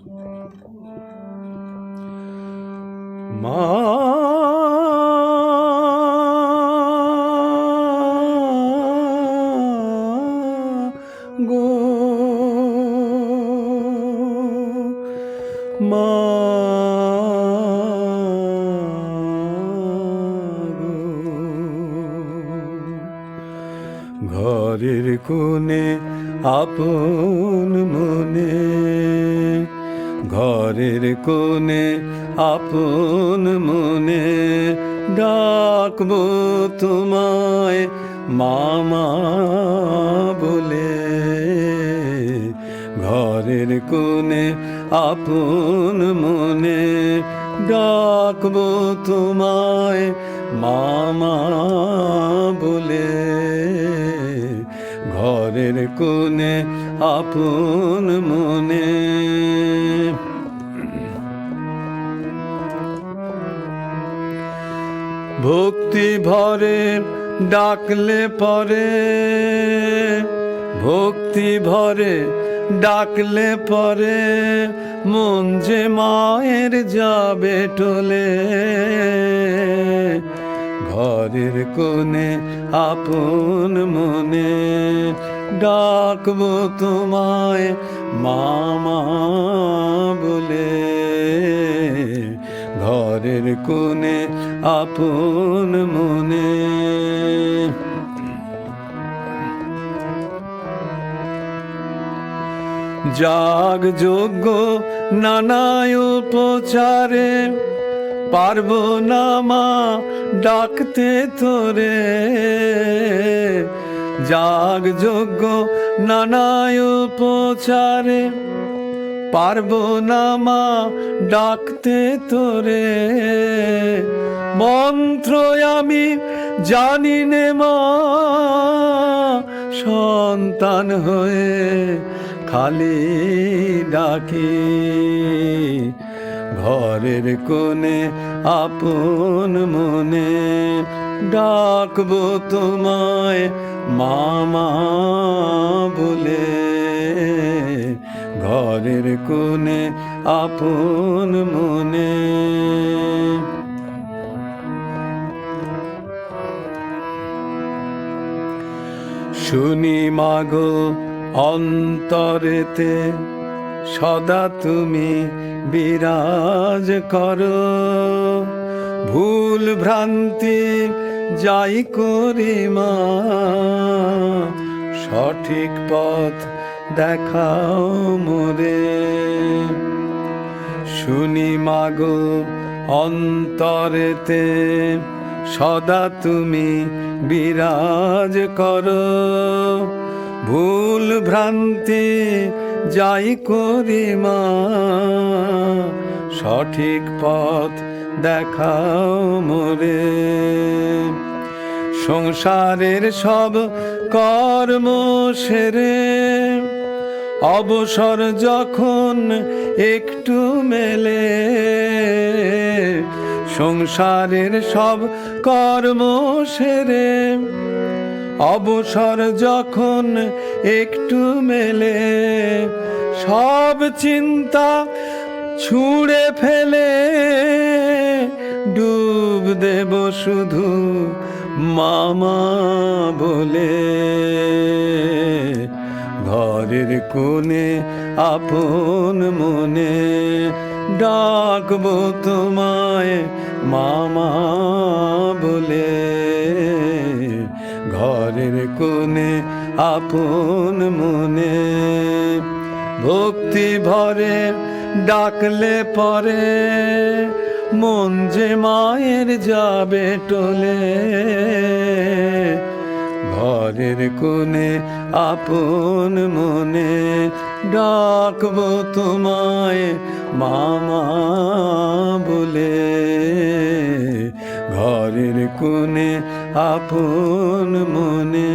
মা গো, মা গো, ঘরের কোণে আপন মনে, ঘরের কোণে আপন মনে ডাকবো তোমায় মামা বলে। ঘরের কোণে আপন মনে ডাকবো তোমায় মামা বলে। ঘরের কোণে আপন মনে। ভক্তি ভরে ডাকলে পরে, ভক্তি ভরে ডাকলে পরে মন যে মায়ের যাবে টলে। ঘরের কোণে আপন মনে ডাকবো তোমায় মামা বলে। ঘরের কোণে আপন মনে। যাগ যজ্ঞ নানায় উপচারে পারবো না মা ডাকতে তোরে। যাগ যজ্ঞ নানায় উপচারে পারবো না মা ডাকতে তোরে। মন্ত্র আমি জানি নে মা, সন্তান হয়ে খালি ডাকি। ঘরের কোণে আপন মনে ডাকবো তোমায় মামা বলে। ঘরের কোণে আপন মনে। শুনি মাগো অন্তরেতে সদা তুমি বিরাজ করো। ভুল ভ্রান্তি যাই করি মা, সঠিক পথ দেখাও মোরে। শুনি মাগো অন্তরেতে সদা তুমি বিরাজ করো। ভুল ভ্রান্তি যাই করি মা, সঠিক পথ দেখাও মোরে। সংসারের সব কর্ম সেরে অবসর যখন একটু মেলে, সংসারের সব কর্ম সেরে অবসর যখন একটু মেলে, সব চিন্তা ছুঁড়ে ফেলে ডুব দেব শুধু মামা বলে। ঘরের কোণে আপন মনে ডাকবো তোমায় মামা বলে। ঘরের কোণে আপন মনে ভক্তি ভরে ডাকলে পরে মন যে মায়ের যাবে টলে। ঘরের কোণে আপন মনে ডাকবো তোমায় মামা বলে। ঘরের কোণে আপন মনে।